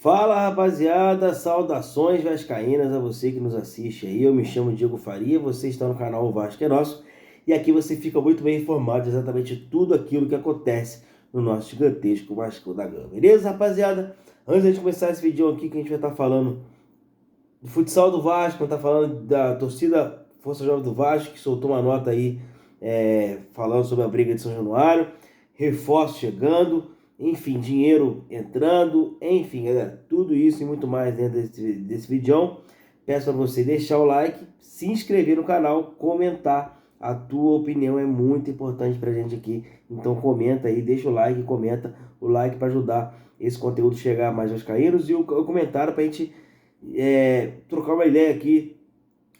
Fala rapaziada, saudações vascaínas a você que nos assiste aí. Eu me chamo Diego Faria, você está no canal O Vasco é Nosso e aqui você fica muito bem informado de exatamente tudo aquilo que acontece no nosso gigantesco Vasco da Gama. Beleza, rapaziada? Antes de começar esse vídeo aqui que a gente vai estar falando do futsal do Vasco, vai estar falando da torcida Força Jovem do Vasco, que soltou uma nota aí falando sobre a briga de São Januário, reforços chegando, enfim, dinheiro entrando, enfim, galera, tudo isso e muito mais dentro desse vídeo. Peço para você deixar o like, se inscrever no canal, comentar. A tua opinião é muito importante pra gente aqui, então comenta aí, deixa o like, comenta o like para ajudar esse conteúdo chegar a mais vascaínos e o comentário pra gente trocar uma ideia aqui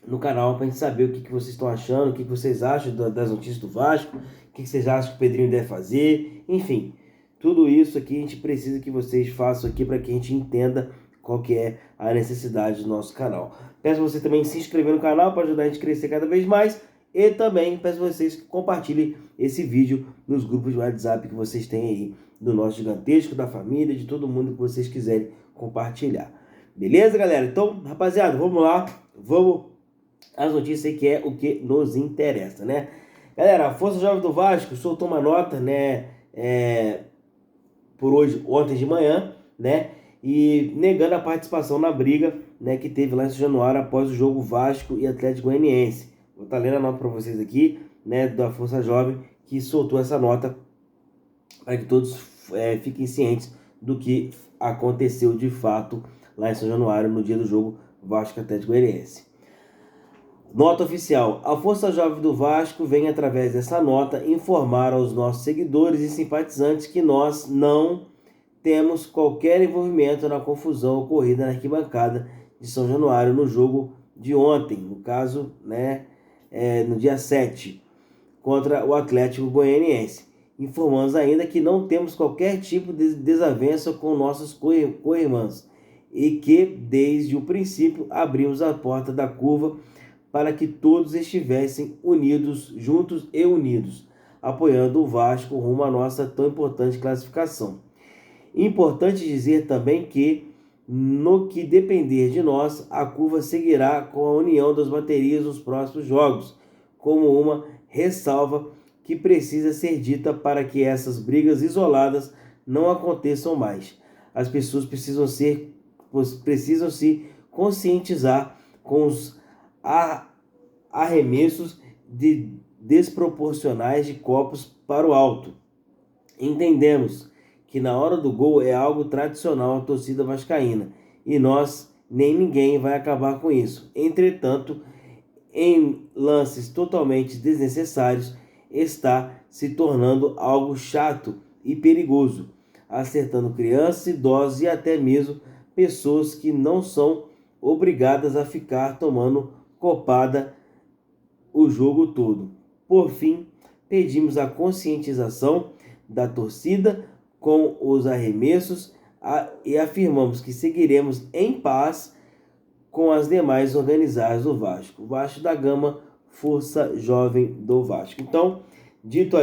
no canal pra gente saber o que vocês estão achando, o que vocês acham das notícias do Vasco, o que vocês acham que o Pedrinho deve fazer, enfim. Tudo isso aqui a gente precisa que vocês façam aqui para que a gente entenda qual que é a necessidade do nosso canal. Peço você também se inscrever no canal para ajudar a gente a crescer cada vez mais. E também peço vocês que compartilhem esse vídeo nos grupos de WhatsApp que vocês têm aí, do nosso gigantesco, da família, de todo mundo que vocês quiserem compartilhar. Beleza, galera? Então, rapaziada, vamos lá. Vamos às notícias aí que é o que nos interessa, né? Galera, a Força Jovem do Vasco soltou uma nota, né? Por hoje, ontem de manhã, né? E negando a participação na briga, né, que teve lá em São Januário após o jogo Vasco e Atlético Goianiense. Vou estar lendo a nota para vocês aqui, né, da Força Jovem, que soltou essa nota para que todos fiquem cientes do que aconteceu de fato lá em São Januário no dia do jogo Vasco e Atlético Goianiense. Nota oficial. A Força Jovem do Vasco vem, através dessa nota, informar aos nossos seguidores e simpatizantes que nós não temos qualquer envolvimento na confusão ocorrida na arquibancada de São Januário no jogo de ontem, no caso, né, no dia 7, contra o Atlético Goianiense. Informamos ainda que não temos qualquer tipo de desavença com nossos co-irmãos e que, desde o princípio, abrimos a porta da curva para que todos estivessem unidos, juntos e unidos, apoiando o Vasco rumo à nossa tão importante classificação. Importante dizer também que, no que depender de nós, a curva seguirá com a união das baterias nos próximos jogos, como uma ressalva que precisa ser dita para que essas brigas isoladas não aconteçam mais. As pessoas precisam se conscientizar com os arremessos desproporcionais de copos para o alto. Entendemos que na hora do gol é algo tradicional à torcida vascaína e nós nem ninguém vai acabar com isso. Entretanto, em lances totalmente desnecessários, está se tornando algo chato e perigoso, acertando crianças, idosos e até mesmo pessoas que não são obrigadas a ficar tomando copada o jogo todo. Por fim, pedimos a conscientização da torcida com os arremessos e afirmamos que seguiremos em paz com as demais organizadas do Vasco. Vasco da Gama, Força Jovem do Vasco. Então, dito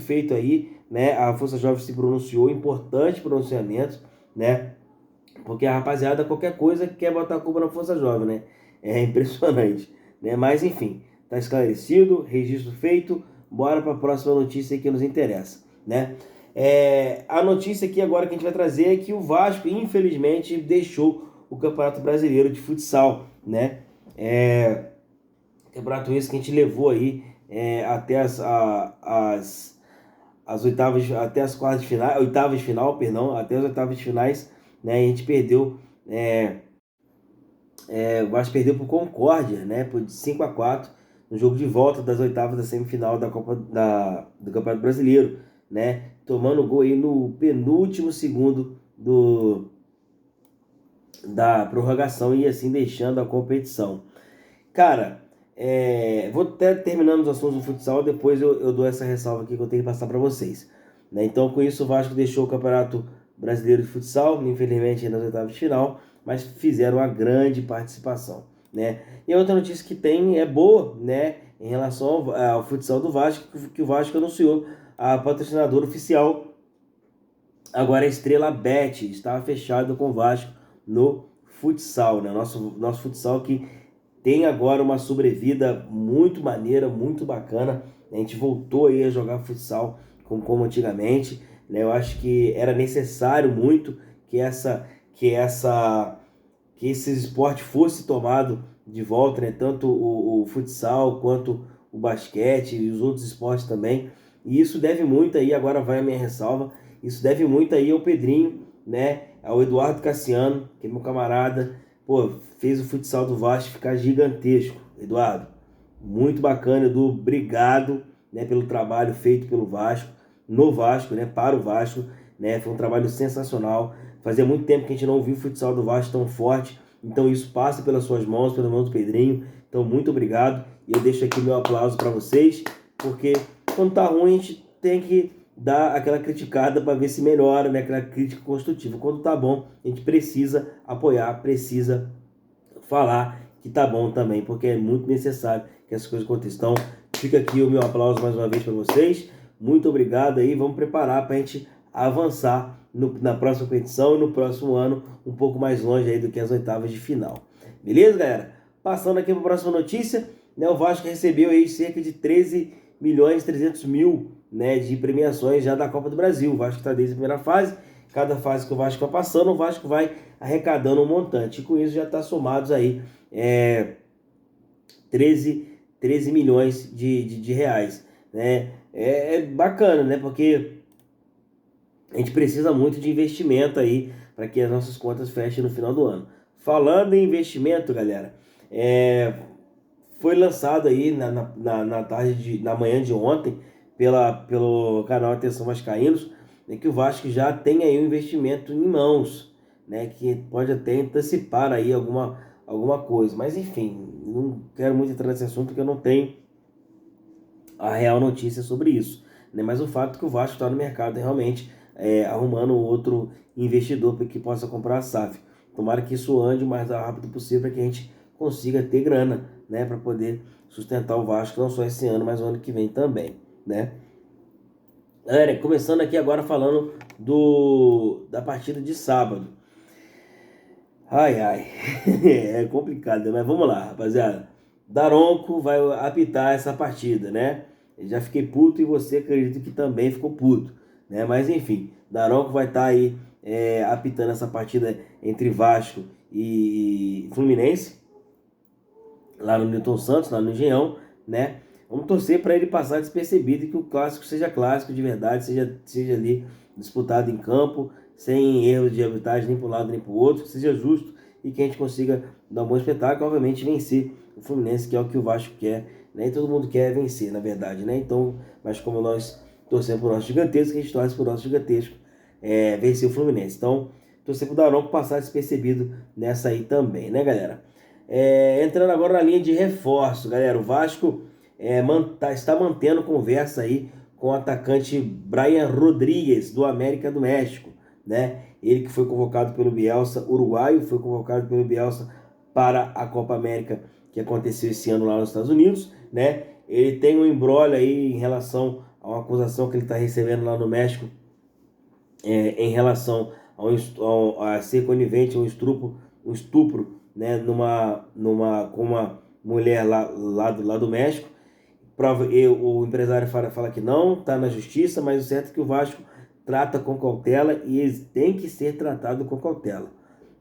feito aí, né, a Força Jovem se pronunciou, importante pronunciamento, né, porque a rapaziada, qualquer coisa, quer botar a culpa na Força Jovem, né, é impressionante, né, mas enfim, tá esclarecido, registro feito, bora para a próxima notícia que nos interessa, né. A notícia aqui agora que a gente vai trazer é que o Vasco, infelizmente, deixou o Campeonato Brasileiro de Futsal, né? Campeonato esse que a gente levou aí até as oitavas, até as quartas de final, oitavas de final, perdão, até as oitavas de finais, né? E a gente perdeu, o Vasco perdeu por Concórdia, né? Por 5-4 no jogo de volta das oitavas da semifinal da Copa do Campeonato Brasileiro, né? Tomando gol aí no penúltimo segundo da prorrogação e assim deixando a competição. Cara, vou até terminando os assuntos do futsal, depois eu dou essa ressalva aqui que eu tenho que passar para vocês, né? Então, com isso, o Vasco deixou o Campeonato Brasileiro de Futsal, infelizmente nas oitavas de final, mas fizeram uma grande participação, né? E a outra notícia que tem é boa, né, em relação ao futsal do Vasco, que o Vasco anunciou a patrocinadora oficial. Agora a Estrela Bet estava fechado com o Vasco, no futsal, né? Nosso futsal que tem agora uma sobrevida muito maneira, muito bacana. A gente voltou aí a jogar futsal como antigamente, né? Eu acho que era necessário muito que que esse esporte fosse tomado de volta, né? Tanto o futsal quanto o basquete e os outros esportes também. E isso deve muito aí, agora vai a minha ressalva, isso deve muito aí ao Pedrinho, né? Ao Eduardo Cassiano, que é meu camarada, pô, fez o futsal do Vasco ficar gigantesco. Eduardo, muito bacana, Edu, obrigado, né, pelo trabalho feito pelo Vasco, no Vasco, né, para o Vasco, né? Foi um trabalho sensacional. Fazia muito tempo que a gente não viu o futsal do Vasco tão forte. Então isso passa pelas suas mãos, pelas mãos do Pedrinho. Então muito obrigado. E eu deixo aqui meu aplauso para vocês, porque quando tá ruim a gente tem que dar aquela criticada para ver se melhora, né? Aquela crítica construtiva. Quando tá bom, a gente precisa apoiar, precisa falar que tá bom também, porque é muito necessário que essas coisas aconteçam. Então, fica aqui o meu aplauso mais uma vez para vocês. Muito obrigado aí. Vamos preparar para a gente avançar na próxima competição e no próximo ano um pouco mais longe aí do que as oitavas de final. Beleza, galera? Passando aqui para a próxima notícia, né, o Vasco recebeu aí cerca de 13 milhões e 300 mil, né, de premiações já da Copa do Brasil. O Vasco está desde a primeira fase. Cada fase que o Vasco vai passando, o Vasco vai arrecadando um montante. E com isso já está somados aí 13 milhões de reais. Né? É bacana, né? Porque a gente precisa muito de investimento aí para que as nossas contas fechem no final do ano. Falando em investimento, galera, foi lançado aí na manhã de ontem pelo canal Atenção Vascaínos, né, que o Vasco já tem aí um investimento em mãos, né, que pode até antecipar aí alguma coisa. Mas enfim, não quero muito entrar nesse assunto porque eu não tenho a real notícia sobre isso, né? Mas o fato é que o Vasco está no mercado realmente arrumando outro investidor para que possa comprar a SAF. Tomara que isso ande o mais rápido possível para que a gente consiga ter grana, né, para poder sustentar o Vasco não só esse ano, mas o ano que vem também, né? Galera, começando aqui agora falando da partida de sábado. Ai, ai, é complicado, mas vamos lá, rapaziada. Daronco vai apitar essa partida, né? Eu já fiquei puto e você acredito que também ficou puto, né? Mas enfim, Daronco vai estar aí apitando essa partida entre Vasco e Fluminense, lá no Newton Santos, lá no Engenhão, né? Vamos torcer para ele passar despercebido e que o clássico seja clássico de verdade, seja ali disputado em campo, sem erros de arbitragem nem para um lado nem para o outro, que seja justo e que a gente consiga dar um bom espetáculo, obviamente vencer o Fluminense, que é o que o Vasco quer, né? E todo mundo quer vencer, na verdade, né? Então, mas como nós torcemos por nosso gigantesco, a gente torce por nosso gigantesco vencer o Fluminense. Então, torcer pro Daronco passar despercebido nessa aí também, né, galera? Entrando agora na linha de reforço, galera, o Vasco está mantendo conversa aí com o atacante Brian Rodrigues, do América do México, né? Ele que foi convocado pelo Bielsa, uruguaio, foi convocado pelo Bielsa para a Copa América que aconteceu esse ano lá nos Estados Unidos, né? Ele tem um imbróglio aí em relação a uma acusação que ele está recebendo lá no México, em relação a ser conivente, um estupro, né, com uma mulher lá do México. O empresário fala que não, está na justiça, mas o certo é que o Vasco trata com cautela e eles têm que ser tratado com cautela.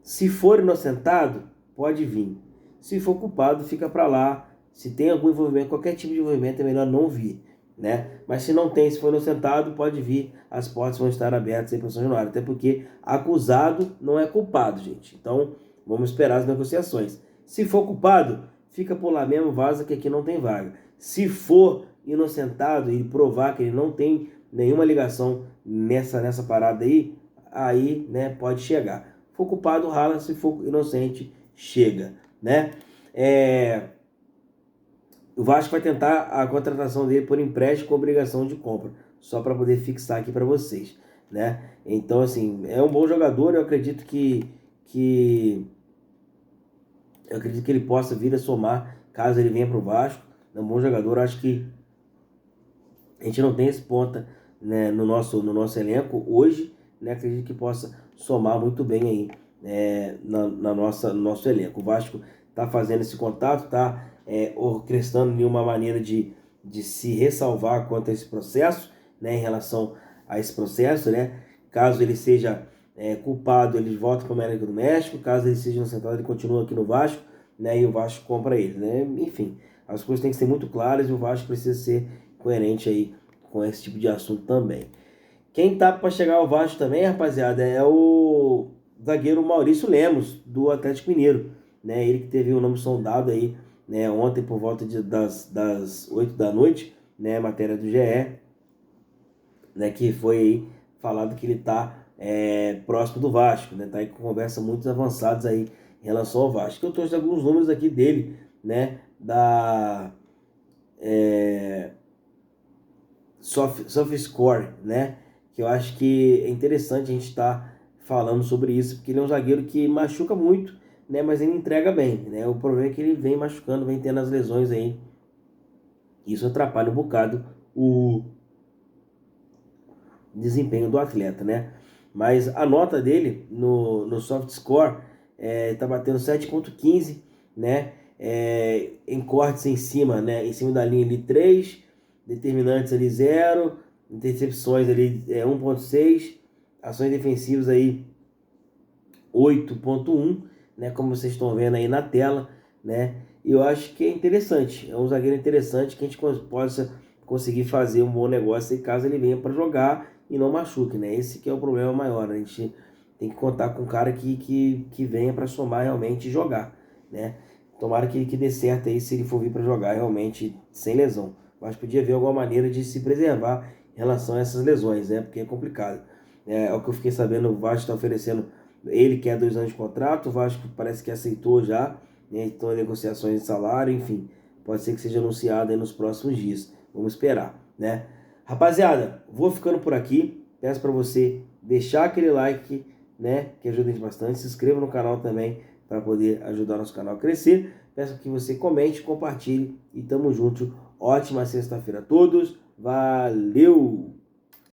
Se for inocentado, pode vir. Se for culpado, fica para lá. Se tem algum envolvimento, qualquer tipo de envolvimento, é melhor não vir, né? Mas se não tem, se for inocentado, pode vir. As portas vão estar abertas aí para São Januário, até porque acusado não é culpado, gente. Então, vamos esperar as negociações. Se for culpado, fica por lá mesmo, vaza que aqui não tem vaga. Se for inocentado e provar que ele não tem nenhuma ligação nessa parada aí, né, pode chegar. Se for culpado, rala, se for inocente, chega, né? O Vasco vai tentar a contratação dele por empréstimo com obrigação de compra, só para poder fixar aqui para vocês, né? Então, assim, é um bom jogador, eu acredito que ele possa vir a somar caso ele venha para o Vasco. É um bom jogador, acho que a gente não tem esse ponta, né, no nosso elenco hoje, né? Acredito que possa somar muito bem aí no nosso elenco. O Vasco está fazendo esse contato, está orquestrando de uma maneira de se ressalvar quanto a esse processo, né, em relação a esse processo, né? Caso ele seja culpado, ele volta para o América do México. Caso ele seja inocentado, ele continua aqui no Vasco, né, e o Vasco compra ele, né? Enfim, as coisas têm que ser muito claras e o Vasco precisa ser coerente aí com esse tipo de assunto também. Quem tá para chegar ao Vasco também, rapaziada, é o zagueiro Maurício Lemos, do Atlético Mineiro, né? Ele que teve o nome sondado aí, né, ontem por volta das 8 da noite, né, matéria do GE, né, que foi aí falado que ele tá próximo do Vasco, né? Tá aí com conversas muito avançadas aí em relação ao Vasco. Eu trouxe alguns números aqui dele, né, da SofaScore, né? Que eu acho que é interessante a gente estar falando sobre isso, porque ele é um zagueiro que machuca muito, né? Mas ele entrega bem, né? O problema é que ele vem machucando, vem tendo as lesões aí. Isso atrapalha um bocado o desempenho do atleta, né? Mas a nota dele no SofaScore tá batendo 7,15, né? Em cortes em cima, né? Em cima da linha ali 3, determinantes ali 0, intercepções ali 1,6, ações defensivas aí 8,1, né? Como vocês estão vendo aí na tela, né? E eu acho que é interessante, é um zagueiro interessante que a gente possa conseguir fazer um bom negócio caso ele venha para jogar e não machuque, né? Esse que é o problema maior, a gente tem que contar com um cara que venha para somar realmente e jogar, né? Tomara que dê certo aí se ele for vir para jogar realmente sem lesão. Mas podia ver alguma maneira de se preservar em relação a essas lesões, né? Porque é complicado. É o que eu fiquei sabendo, o Vasco está oferecendo, ele quer 2 anos de contrato, o Vasco parece que aceitou já, né? Estão em negociações de salário, enfim. Pode ser que seja anunciado aí nos próximos dias. Vamos esperar, né? Rapaziada, vou ficando por aqui. Peço para você deixar aquele like, né? Que ajuda a gente bastante. Se inscreva no canal também para poder ajudar nosso canal a crescer. Peço que você comente, compartilhe e tamo junto. Ótima sexta-feira a todos. Valeu!